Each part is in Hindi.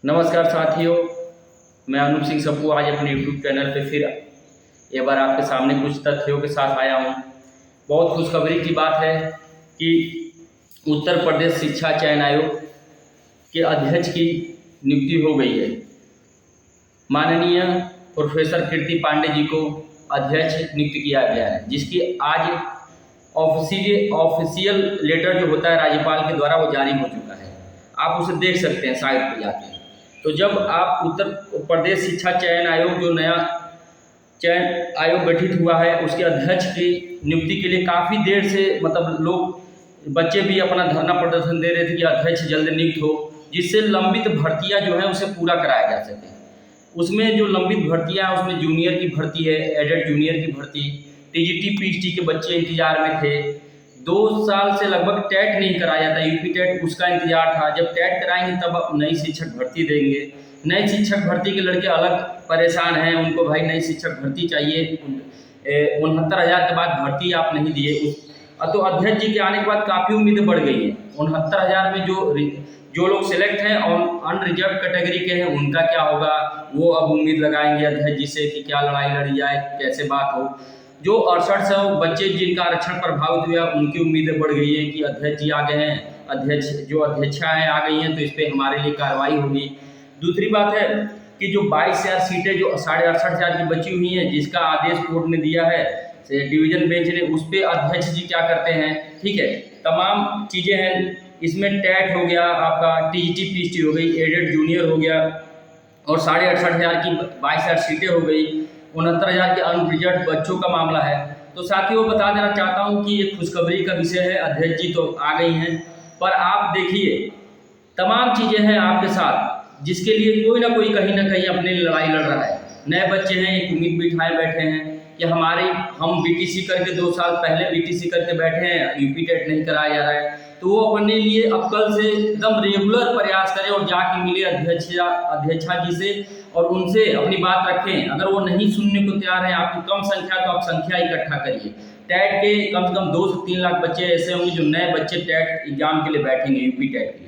नमस्कार साथियों, मैं अनूप सिंह सप्पू आज अपने यूट्यूब चैनल पे फिर एक बार आपके सामने कुछ तथ्यों के साथ आया हूँ। बहुत खुशखबरी की बात है कि उत्तर प्रदेश शिक्षा चयन आयोग के अध्यक्ष की नियुक्ति हो गई है। माननीय प्रोफेसर कीर्ति पांडे जी को अध्यक्ष नियुक्त किया गया है, जिसकी आज ऑफिशियल लेटर जो होता है राज्यपाल के द्वारा वो जारी हो चुका है। आप उसे देख सकते हैं साइट पर जाके। तो जब आप उत्तर प्रदेश शिक्षा चयन आयोग जो नया चयन आयोग गठित हुआ है उसके अध्यक्ष की नियुक्ति के लिए काफ़ी देर से बच्चे भी अपना धरना प्रदर्शन दे रहे थे कि अध्यक्ष जल्द नियुक्त हो, जिससे लंबित भर्तियां जो है उसे पूरा कराया जा सके। उसमें जो लंबित भर्तियां हैं उसमें जूनियर की भर्ती है, एडेड जूनियर की भर्ती, टीजीटी पीएचडी के बच्चे इंतजार में थे। 2 साल से लगभग टेट नहीं कराया था, यूपी टेट उसका इंतजार था। जब टेट कराएंगे तब नई शिक्षक भर्ती देंगे। नई शिक्षक भर्ती के लड़के अलग परेशान हैं, उनको भाई नई शिक्षक भर्ती चाहिए। 69,000 के बाद भर्ती आप नहीं दिए। तो अध्यक्ष जी के आने के बाद काफ़ी उम्मीदें बढ़ गई हैं। 69,000 में जो लोग सिलेक्ट हैं और अनरिजर्व कैटेगरी के हैं उनका क्या होगा, वो अब उम्मीद लगाएंगे अध्यक्ष जी से कि क्या लड़ाई लड़ी जाए, कैसे बात हो। जो 6800 बच्चे जिनका आरक्षण प्रभावित हुआ उनकी उम्मीदें बढ़ गई हैं कि अध्यक्ष जी आ गए हैं, अध्यक्षा है आ गई हैं, तो इस पर हमारे लिए कार्रवाई होगी। दूसरी बात है कि जो 22,000 सीटें जो 68,500 की बची हुई हैं, जिसका आदेश कोर्ट ने दिया है डिवीजन बेंच ने, उस पर अध्यक्ष जी क्या करते हैं। ठीक है, तमाम चीज़ें हैं इसमें। टेट हो गया आपका, टीजीटी पीएचडी हो गई, एडेड जूनियर हो गया, और 68,500 की 22,000 सीटें हो गई। 69,000 के अनरिजर्व बच्चों का मामला है। तो साथियों बता देना चाहता हूँ कि ये खुशखबरी का विषय है। अध्यक्ष जी तो आ गई हैं, पर आप देखिए तमाम चीज़ें हैं आपके साथ, जिसके लिए कोई ना कोई कहीं ना कहीं अपनी लड़ाई लड़ रहा है। नए बच्चे हैं, एक उम्मीद बिठाए बैठे हैं कि हम बीटीसी करके 2 साल पहले बीटीसी करके बैठे हैं, यूपी टेट नहीं कराया जा रहा है। तो वो अपने लिए अब कल से एकदम रेगुलर प्रयास करें और जाके मिले अध्यक्षा जी से और उनसे अपनी बात रखें। अगर वो नहीं सुनने को तैयार है, आपकी कम संख्या, तो आप संख्या इकट्ठा करिए। टेट के कम से कम 2 से 3 लाख बच्चे ऐसे होंगे जो नए बच्चे टेट एग्जाम के लिए बैठेंगे, यूपी टेट के लिए।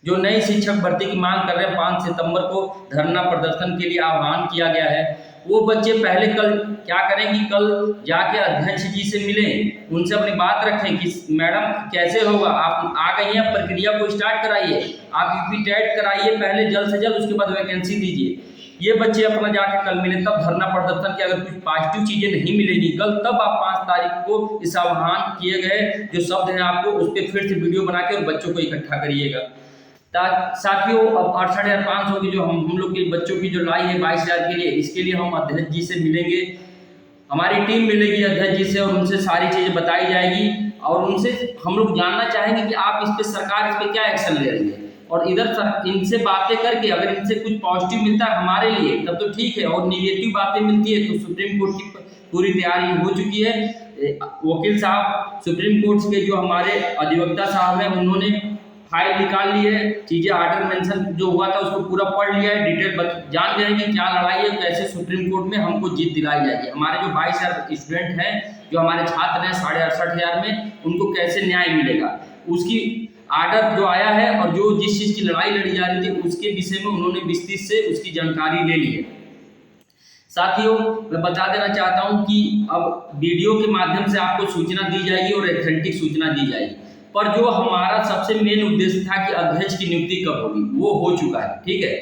जो नई शिक्षक भर्ती की मांग कर रहे हैं, 5 सितंबर को धरना प्रदर्शन के लिए आह्वान किया गया है। वो बच्चे पहले कल क्या करें कि कल जाके अध्यक्ष जी से मिलें, उनसे अपनी बात रखें कि मैडम कैसे होगा, आप आ गई हैं, प्रक्रिया को स्टार्ट कराइए, आप यूपी टेट कराइए पहले जल्द से जल्द, उसके बाद वैकेंसी दीजिए। ये बच्चे अपना जाके कल मिले, तब धरना प्रदर्शन की अगर कुछ पॉजिटिव चीज़ें नहीं मिलेगी कल, तब आप 5 तारीख को इस आह्वान किए गए जो शब्द हैं आपको उस पर फिर से वीडियो बना के और बच्चों को इकट्ठा करिएगा। साथियों अब 68,500 की जो हम लोग के बच्चों की जो लाई है 22,000 के लिए, इसके लिए हम अध्यक्ष जी से मिलेंगे। हमारी टीम मिलेगी अध्यक्ष जी से और उनसे सारी चीज़ें बताई जाएगी और उनसे हम लोग जानना चाहेंगे कि आप इस पर सरकार इस पर क्या एक्शन ले रही है। और इधर इनसे बातें करके अगर इनसे कुछ पॉजिटिव मिलता है हमारे लिए तब तो ठीक है, और निगेटिव बातें मिलती है तो सुप्रीम कोर्ट की पूरी तैयारी हो चुकी है। वकील साहब सुप्रीम कोर्ट के जो हमारे अधिवक्ता साहब हैं उन्होंने फाइल निकाल ली है, चीज़ें आर्डर मेंशन जो हुआ था उसको पूरा पढ़ लिया है, डिटेल जान गए कि क्या लड़ाई है, कैसे सुप्रीम कोर्ट में हमको जीत दिलाई जाएगी। हमारे जो 22,000 स्टूडेंट हैं, जो हमारे छात्र हैं 68,500 में, उनको कैसे न्याय मिलेगा, उसकी आर्डर जो आया है और जो जिस चीज़ की लड़ाई लड़ी जा रही थी उसके विषय में उन्होंने विस्तृत से उसकी जानकारी ले ली है। साथियों मैं बता देना चाहता हूँ कि अब वीडियो के माध्यम से आपको सूचना दी जाएगी और ऑथेंटिक सूचना दी जाएगी, पर जो हमारा सबसे मेन उद्देश्य था कि अध्यक्ष की नियुक्ति कब होगी वो हो चुका है। ठीक है,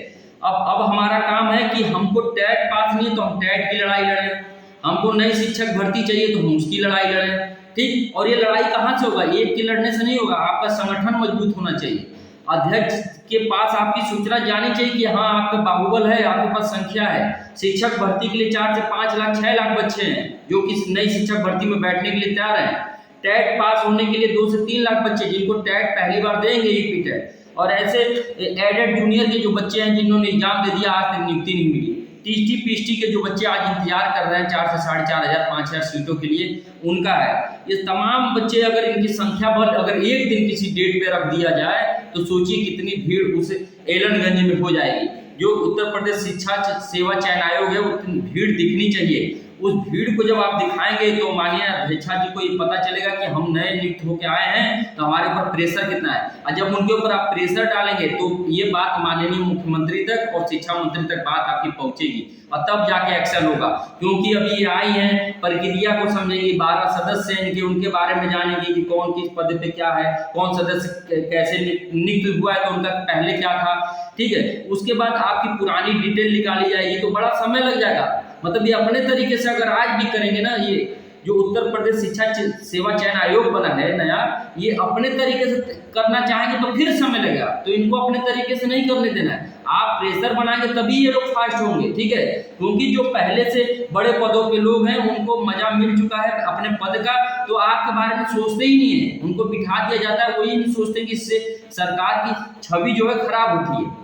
अब हमारा काम है कि हमको टेट पास नहीं है तो हम टेट की लड़ाई लड़ें, हमको नई शिक्षक भर्ती चाहिए तो हम उसकी लड़ाई लड़ें। ठीक, और ये लड़ाई कहाँ से होगा, एक के लड़ने से नहीं होगा, आपका संगठन मजबूत होना चाहिए। अध्यक्ष के पास आपकी सूचना जानी चाहिए कि हाँ आपका बाहुबल है, आपके पास संख्या है। शिक्षक भर्ती के लिए 4 से 5 लाख 6 लाख बच्चे हैं जो कि नई शिक्षक भर्ती में बैठने के लिए तैयार हैं। टेट पास होने के लिए 2 से 3 लाख बच्चे जिनको टेट पहली बार देंगे यूपी टेट, और ऐसे एडेड जूनियर के जो बच्चे हैं जिन्होंने एग्जाम दे दिया आज तक नियुक्ति नहीं मिली। टीजीटी पीएचडी के जो बच्चे आज इंतजार कर रहे हैं 4 से 4,500 5,000 सीटों के लिए, उनका है। ये तमाम बच्चे अगर इनकी संख्या बढ़ अगर एक दिन किसी डेट पे रख दिया जाए तो सोचिए कितनी भीड़ उस एलनगंज में हो जाएगी। जो उत्तर प्रदेश शिक्षा सेवा चयन आयोग है उतनी भीड़ दिखनी चाहिए, उस भीड़ को जब आप दिखाएंगे तो माननीय अध्यक्षा जी को ये पता चलेगा कि हम नए नियुक्त होकर आए हैं, तो हमारे ऊपर प्रेशर कितना है। और जब उनके ऊपर आप प्रेशर डालेंगे तो ये बात माननीय मुख्यमंत्री तक और शिक्षा मंत्री तक बात आपकी पहुंचेगी और तब जाके एक्शन होगा। क्योंकि अभी ये आई हैं, प्रक्रिया को समझेंगी, 12 सदस्य हैं इनके, उनके बारे में जानेंगे कि कौन किस पद पे क्या है, कौन सदस्य कैसे नियुक्त हुआ है, तो उनका पहले क्या था, ठीक है। उसके बाद आपकी पुरानी डिटेल निकाली जाएगी, तो बड़ा समय लग जाएगा। मतलब ये अपने तरीके से अगर आज भी करेंगे ना, ये जो उत्तर प्रदेश शिक्षा सेवा चयन आयोग बना है नया, ये अपने तरीके से करना चाहेंगे तो फिर समय लगेगा, तो इनको अपने तरीके से नहीं करने देना है। आप प्रेशर बनाएंगे तभी ये लोग फास्ट होंगे, ठीक है। क्योंकि जो पहले से बड़े पदों पे लोग हैं उनको मजा मिल चुका है अपने पद का, तो आपके बारे में सोचते ही नहीं है, उनको बिठा दिया जाता है। वही नहीं सोचते कि इससे सरकार की छवि जो है खराब होती है,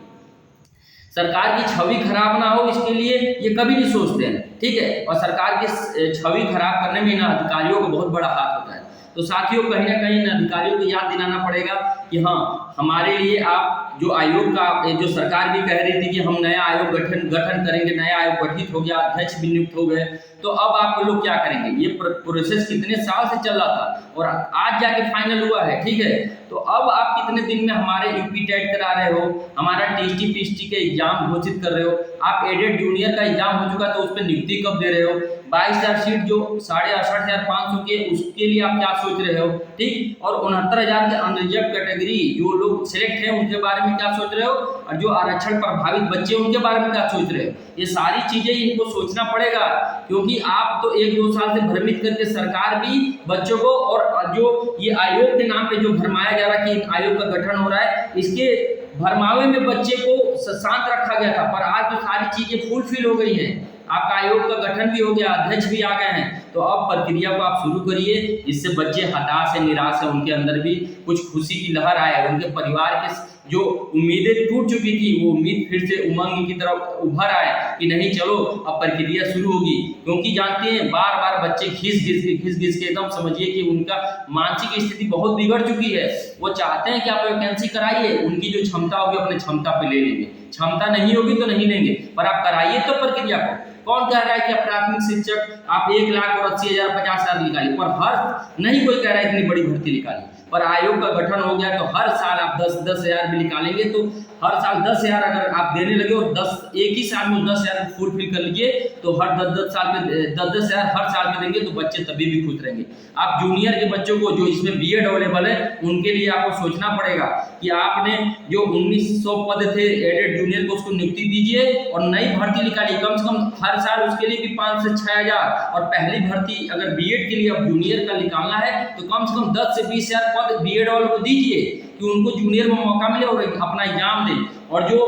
सरकार की छवि खराब ना हो इसके लिए ये कभी नहीं सोचते हैं, ठीक है। और सरकार की छवि खराब करने में इन अधिकारियों को बहुत बड़ा हाथ होता है। तो साथियों, कहीं ना कहीं इन अधिकारियों को याद दिलाना पड़ेगा कि हाँ, हमारे लिए आप जो आयोग का, जो सरकार भी कह रही थी कि हम नया आयोग गठन करेंगे, नया आयोग गठित हो गया, अध्यक्ष भी नियुक्त हो गए, तो अब आप लोग क्या करेंगे। ये प्रोसेस कितने साल से चल रहा था और आज जाके फाइनल हुआ है, ठीक है। तो अब आप कितने दिन में हमारे यूपी टेट करा रहे हो, हमारा टीएसटी पीएसटी के एग्जाम घोषित कर रहे हो, आप एडेड जूनियर का एग्जाम हो चुका तो उस पर नियुक्ति कब दे रहे हो, 22,000 सीट जो 68,500 के, उसके लिए आप क्या सोच रहे हो, ठीक। और 69,000 के अनरिजर्व कैटेगरी जो लोग सिलेक्ट हैं उनके बारे में क्या सोच रहे हो, और जो आरक्षण प्रभावित बच्चे उनके बारे में क्या सोच रहे हो। ये सारी चीजें इनको सोचना पड़ेगा, क्योंकि आप तो 1-2 साल से भ्रमित करके सरकार भी बच्चों को, और जो ये आयोग के नाम पे जो भरमाया जा रहा है कि आयोग का गठन हो रहा है, इसके भरमावे में बच्चे को शांत रखा गया था। पर आज तो सारी चीजें फुलफिल हो गई हैं, आपका आयोग का गठन भी हो गया, अध्यक्ष भी आ गए हैं, तो अब प्रक्रिया को आप शुरू करिए, जिससे बच्चे हताश है, निराश है, उनके अंदर भी कुछ खुशी की लहर आए, उनके परिवार के जो उम्मीदें टूट चुकी थी वो उम्मीद फिर से उमंग की तरफ उभर आए कि नहीं चलो अब प्रक्रिया शुरू होगी। क्योंकि जानते हैं बार बार बच्चे घिस घिस के एकदम समझिए कि उनका मानसिक स्थिति बहुत बिगड़ चुकी है। वो चाहते हैं कि आप वैकेंसी कराइए, उनकी जो क्षमता होगी अपने क्षमता पे ले लेंगे, क्षमता नहीं होगी तो नहीं लेंगे, पर आप कराइए तो प्रक्रिया को। कौन कह रहा है कि प्राथमिक शिक्षक आप 1,80,000 50,000 निकालिए, पर हर नहीं कोई कह रहा है इतनी बड़ी भर्ती निकालिए। पर आयोग का गठन हो गया तो हर साल आप 10,000 भी निकालेंगे, तो हर साल 10,000 अगर आप देने लगे और एक ही साल में 10,000 फुलफिल कर लीजिए, तो हर 10-10 साल में 10,000 हर साल में देंगे तो बच्चे तभी भी खुश रहेंगे। आप जूनियर के बच्चों को जो इसमें बीएड अवेलेबल है उनके लिए आपको सोचना पड़ेगा कि आपने जो 1900 पद थे एडेड जूनियर को, उसको नियुक्ति दीजिए और नई भर्ती निकालिए, कम से कम हर साल उसके लिए भी 5 से 6,000। और पहली भर्ती अगर बीएड के लिए अब जूनियर का निकालना है तो कम से कम 10 से 20,000 पद बीएड वालों को दीजिए कि उनको जूनियर में मौका मिले और अपना एग्जाम दें। और जो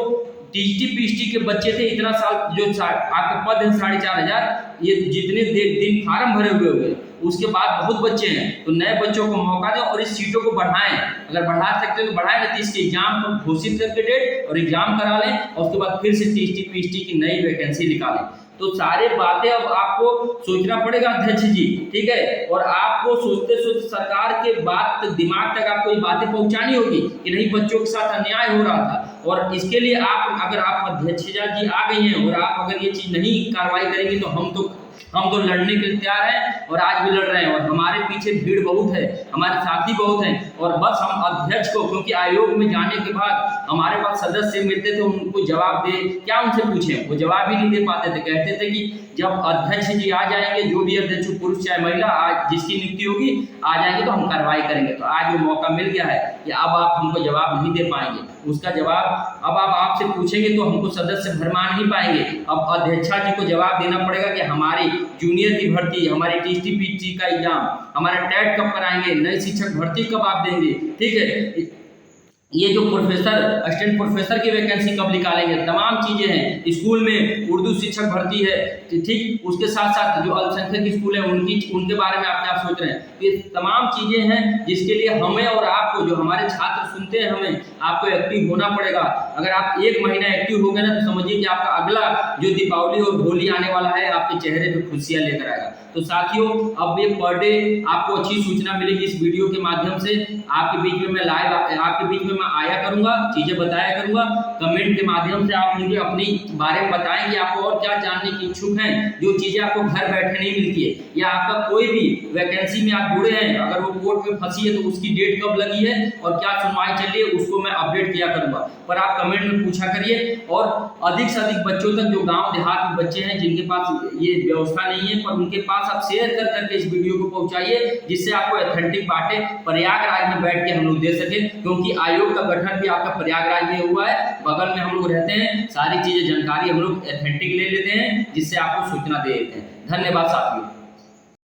टीएसटी पीएसटी के बच्चे थे इतना साल जो आपके पद हैं 4,500, ये जितने दिन फार्म भरे हुए हुए उसके बाद बहुत बच्चे हैं, तो नए बच्चों को मौका दें और इस सीटों को बढ़ाएं। अगर बढ़ा सकते हैं तो बढ़ाएं, नहीं तो इसके एग्जाम को घोषित करके डेट और एग्जाम करा लें और उसके बाद फिर से टीएसटी पीएसटी की नई वैकेंसी निकालें। तो सारे बातें अब आपको सोचना पड़ेगा अध्यक्ष जी, ठीक है। और आपको सोचते सोचते सरकार के बात दिमाग तक आपको ये बातें पहुंचानी होगी कि नहीं बच्चों के साथ अन्याय हो रहा था। और इसके लिए आप अगर आप अध्यक्ष जी आ गई हैं और आप अगर ये चीज नहीं कार्रवाई करेंगी तो हम तो लड़ने के लिए तैयार हैं और आज भी लड़ रहे हैं। और हमारे पीछे भीड़ बहुत है, हमारे साथी बहुत हैं, और बस हम अध्यक्ष को, क्योंकि आयोग में जाने के बाद हमारे पास सदस्य मिलते थे, उनको जवाब दे क्या उनसे पूछें, वो जवाब ही नहीं दे पाते थे। कहते थे कि जब अध्यक्ष जी आ जाएंगे, जो भी अध्यक्ष पुरुष चाहे महिला, आज जिसकी नियुक्ति होगी आ जाएंगे तो हम कार्रवाई करेंगे। तो आज वो मौका मिल गया है कि अब आप हमको जवाब नहीं दे पाएंगे, उसका जवाब अब आप आपसे पूछेंगे तो हमको सदस्य भरमा नहीं पाएंगे। अब अध्यक्षा जी को जवाब देना पड़ेगा कि हमारी जूनियर की भर्ती, हमारी टीएसटी पीएसटी का एग्जाम, हमारा टेट कब कराएंगे, नई शिक्षक भर्ती कब आप देंगे, ठीक है। ये जो प्रोफेसर असिस्टेंट प्रोफेसर की वैकेंसी कब निकालेंगे, तमाम चीज़ें हैं। स्कूल में उर्दू शिक्षक भर्ती है, ठीक, उसके साथ साथ जो अल्पसंख्यक स्कूल है उनके बारे में आप क्या सोच रहे हैं। ये तमाम चीज़ें हैं जिसके लिए हमें और आपको, जो हमारे छात्र सुनते हैं, हमें आपको एक्टिव होना पड़ेगा। अगर आप 1 महीना एक्टिव हो गए ना तो समझिए कि आपका अगला जो दीपावली और होली आने वाला है आपके चेहरे पर खुशियाँ लेकर आएगा। तो साथियों अब ये पर डे आपको अच्छी सूचना मिलेगी इस वीडियो के माध्यम से। आपके बीच में मैं लाइव आपके बीच में मैं आया करूंगा, चीजें बताया करूंगा। कमेंट के माध्यम से आप मुझे अपनी बारे में बताएं कि आपको और क्या जानने की इच्छुक हैं, जो चीजें आपको घर बैठे नहीं मिलती है, या आपका कोई भी वैकेंसी में आप जुड़े हैं, अगर वो कोर्ट में फंसी है तो उसकी डेट कब लगी है और क्या सुनवाई चल रही है, उसको मैं अपडेट किया करूंगा। पर आप कमेंट में पूछा करिए और अधिक से अधिक बच्चों तक, जो गांव देहात में बच्चे हैं जिनके पास ये व्यवस्था नहीं है, पर उनके पास आप शेयर कर करके इस वीडियो को पहुंचाइए, जिससे आपको ऑथेंटिक बातें प्रयागराज में बैठ के हम लोग दे सके, क्योंकि आयोग का गठन भी आपका प्रयागराज में हुआ है, बगल में हम लोग रहते हैं, सारी चीजें जानकारी हम लोग ऑथेंटिक ले लेते हैं, जिससे आपको सूचना दे देते हैं। धन्यवाद साथियों।